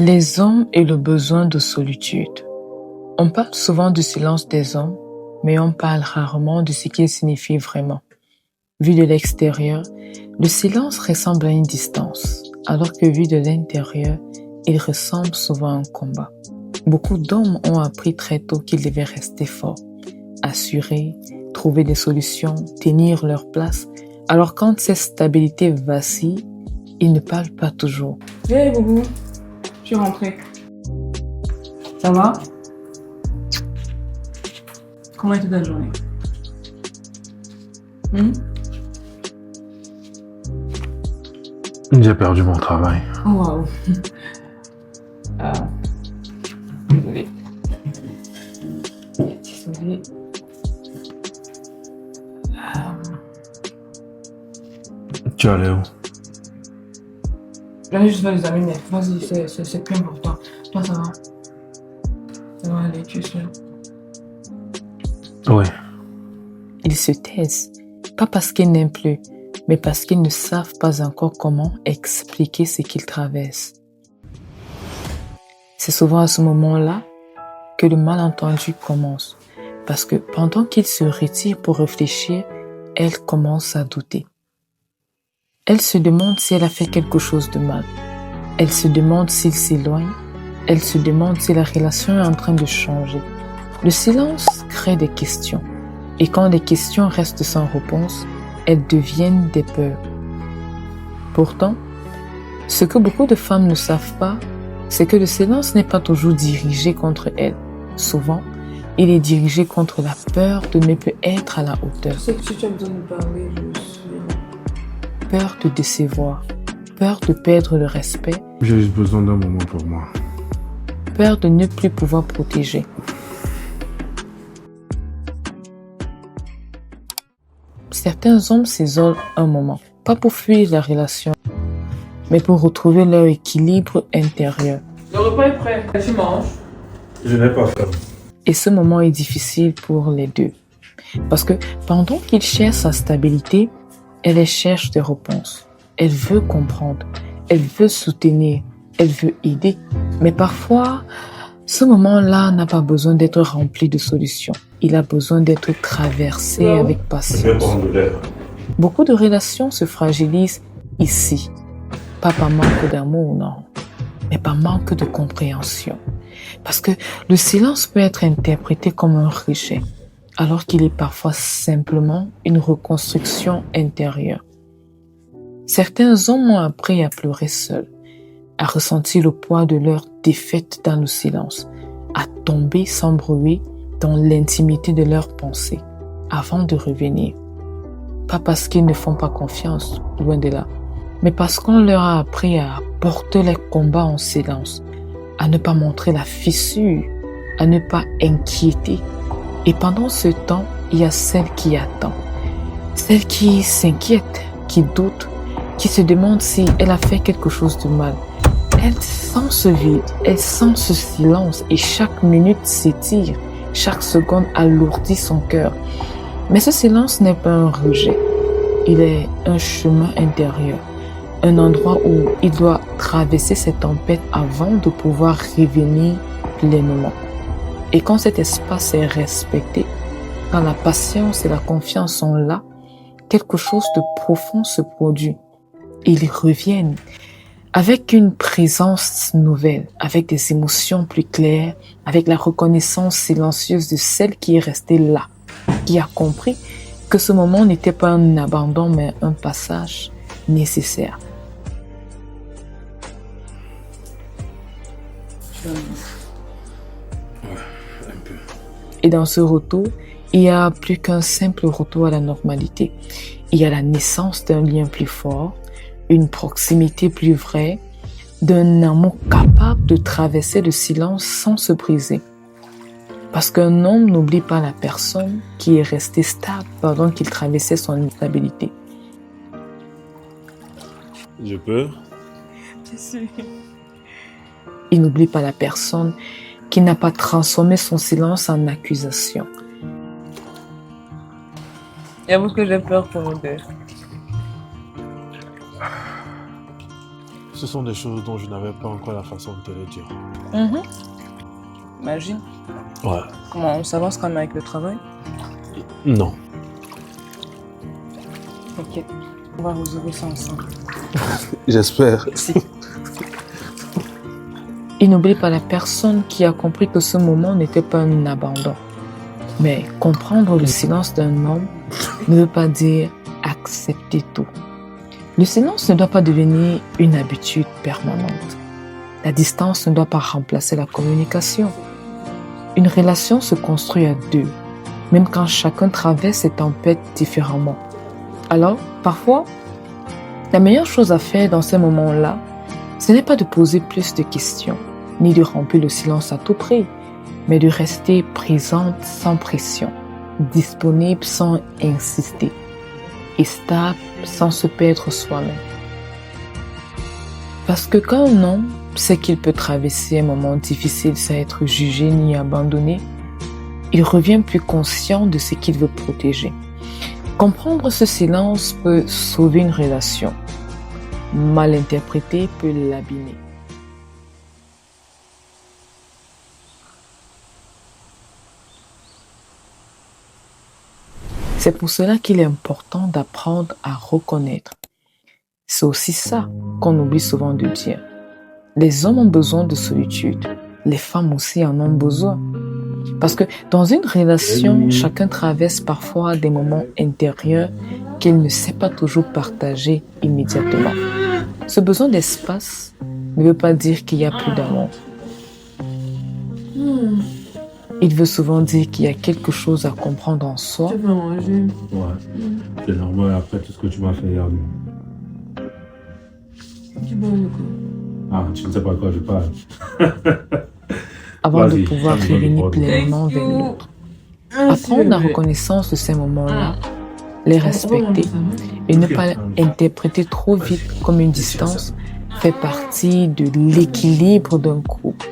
Les hommes et le besoin de solitude. On parle souvent du silence des hommes, mais on parle rarement de ce qu'il signifie vraiment. Vu de l'extérieur, le silence ressemble à une distance, alors que vu de l'intérieur, il ressemble souvent à un combat. Beaucoup d'hommes ont appris très tôt qu'ils devaient rester forts, assurer, trouver des solutions, tenir leur place, alors quand cette stabilité vacille, ils ne parlent pas toujours. Hey Boubou, je suis rentrée. Ça va? Comment était ta journée? J'ai perdu mon travail. Oh waouh. Désolée. Désolée. Tu allais où? J'allais juste faire les amis, mais vas-y, c'est plus important. Toi, ça va? Ça va aller, tu es sûr? Oui. Ils se taisent, pas parce qu'ils n'aiment plus, mais parce qu'ils ne savent pas encore comment expliquer ce qu'ils traversent. C'est souvent à ce moment-là que le malentendu commence, parce que pendant qu'ils se retirent pour réfléchir, elle commence à douter. Elle se demande si elle a fait quelque chose de mal. Elle se demande s'il s'éloigne. Elle se demande si la relation est en train de changer. Le silence crée des questions. Et quand les questions restent sans réponse, elles deviennent des peurs. Pourtant, ce que beaucoup de femmes ne savent pas, c'est que le silence n'est pas toujours dirigé contre elles. Souvent, il est dirigé contre la peur de ne plus être à la hauteur. Je sais que si tu as besoin de parler, je suis... Peur de décevoir, peur de perdre le respect, J'ai juste besoin d'un moment pour moi. peur de ne plus pouvoir protéger. Certains hommes s'isolent un moment, pas pour fuir la relation, mais pour retrouver leur équilibre intérieur. Le repas est prêt. Tu manges? Je n'ai pas faim. Et ce moment est difficile pour les deux. Parce que pendant qu'il cherche sa stabilité, elle cherche des réponses. Elle veut comprendre, elle veut soutenir, elle veut aider. Mais parfois, ce moment-là n'a pas besoin d'être rempli de solutions. Il a besoin d'être traversé avec Je vais patience. prendre de l'air. Beaucoup de relations se fragilisent ici. Pas par manque d'amour, non, mais par manque de compréhension. Parce que le silence peut être interprété comme un rejet, alors qu'il est parfois simplement une reconstruction intérieure. Certains hommes ont appris à pleurer seuls, à ressentir le poids de leur défaite dans le silence, à tomber sans bruit dans l'intimité de leurs pensées, avant de revenir. Pas parce qu'ils ne font pas confiance, loin de là, mais parce qu'on leur a appris à porter les combats en silence, à ne pas montrer la fissure, à ne pas inquiéter. Et pendant ce temps, il y a celle qui attend, celle qui s'inquiète, qui doute, qui se demande si elle a fait quelque chose de mal. Elle sent ce vide, elle sent ce silence et chaque minute s'étire, chaque seconde alourdit son cœur. Mais ce silence n'est pas un rejet, il est un chemin intérieur, un endroit où il doit traverser cette tempête avant de pouvoir revenir pleinement. Et quand cet espace est respecté, quand la patience et la confiance sont là, quelque chose de profond se produit. Ils reviennent avec une présence nouvelle, avec des émotions plus claires, avec la reconnaissance silencieuse de celle qui est restée là, qui a compris que ce moment n'était pas un abandon, mais un passage nécessaire. Et dans ce retour, il n'y a plus qu'un simple retour à la normalité. Il y a la naissance d'un lien plus fort, une proximité plus vraie, d'un amour capable de traverser le silence sans se briser. Parce qu'un homme n'oublie pas la personne qui est restée stable pendant qu'il traversait son instabilité. Je peux? Je suis... Il n'oublie pas la personne qui n'a pas transformé son silence en accusation. J'avoue que j'ai peur pour nous deux. Ce sont des choses dont je n'avais pas encore la façon de te les dire. Imagine. Ouais. Comment on s'avance quand même avec le travail? Non. Ok. On va résoudre ça ensemble. J'espère. Si. Il n'oublie pas la personne qui a compris que ce moment n'était pas un abandon. Mais comprendre le silence d'un homme ne veut pas dire accepter tout. Le silence ne doit pas devenir une habitude permanente. La distance ne doit pas remplacer la communication. Une relation se construit à deux, même quand chacun traverse ses tempêtes différemment. Alors, parfois, la meilleure chose à faire dans ces moments-là, ce n'est pas de poser plus de questions, ni de remplir le silence à tout prix, mais de rester présente sans pression, disponible sans insister, et stable sans se perdre soi-même. Parce que quand un homme sait qu'il peut traverser un moment difficile sans être jugé ni abandonné, il revient plus conscient de ce qu'il veut protéger. Comprendre ce silence peut sauver une relation. Mal interprété peut l'abîmer. C'est pour cela qu'il est important d'apprendre à reconnaître. C'est aussi ça qu'on oublie souvent de dire. Les hommes ont besoin de solitude. Les femmes aussi en ont besoin. Parce que dans une relation, chacun traverse parfois des moments intérieurs qu'il ne sait pas toujours partager immédiatement. Ce besoin d'espace ne veut pas dire qu'il y a plus d'amour. Il veut souvent dire qu'il y a quelque chose à comprendre en soi. Tu veux manger? Ouais. C'est normal après tout ce que tu m'as fait hier. Tu bois de quoi? Ah, tu ne sais pas de quoi je parle. Avant de Vas-y, pouvoir ça me donne revenir le problème. pleinement vers l'autre. Apprendre la reconnaissance de ces moments-là, les respecter et ne pas interpréter trop vite comme une distance fait partie de l'équilibre d'un couple.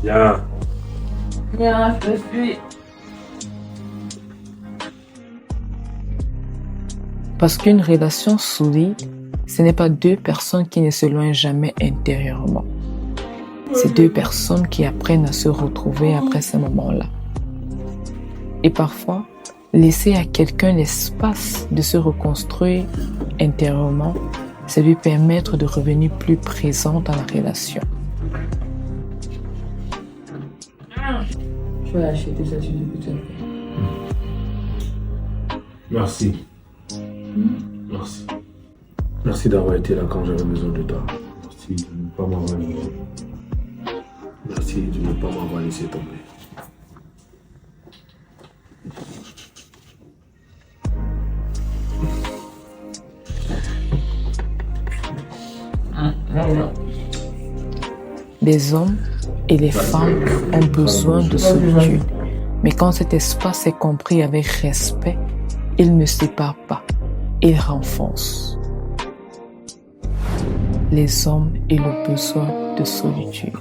Viens. Viens, je suis. Parce qu'une relation solide, ce n'est pas deux personnes qui ne s'éloignent jamais intérieurement. C'est deux personnes qui apprennent à se retrouver après ces moments-là. Et parfois, laisser à quelqu'un l'espace de se reconstruire intérieurement, c'est lui permettre de revenir plus présent dans la relation. Je vais acheter ça, tu dis que tu as fait. Merci. Merci. Merci d'avoir été là quand j'avais besoin de toi. Merci de ne pas m'avoir laissé. Merci de ne pas m'avoir laissé tomber. Les hommes et les femmes ont besoin de solitude. Mais quand cet espace est compris avec respect, il ne sépare pas, il renforce. Les hommes et le besoin de solitude.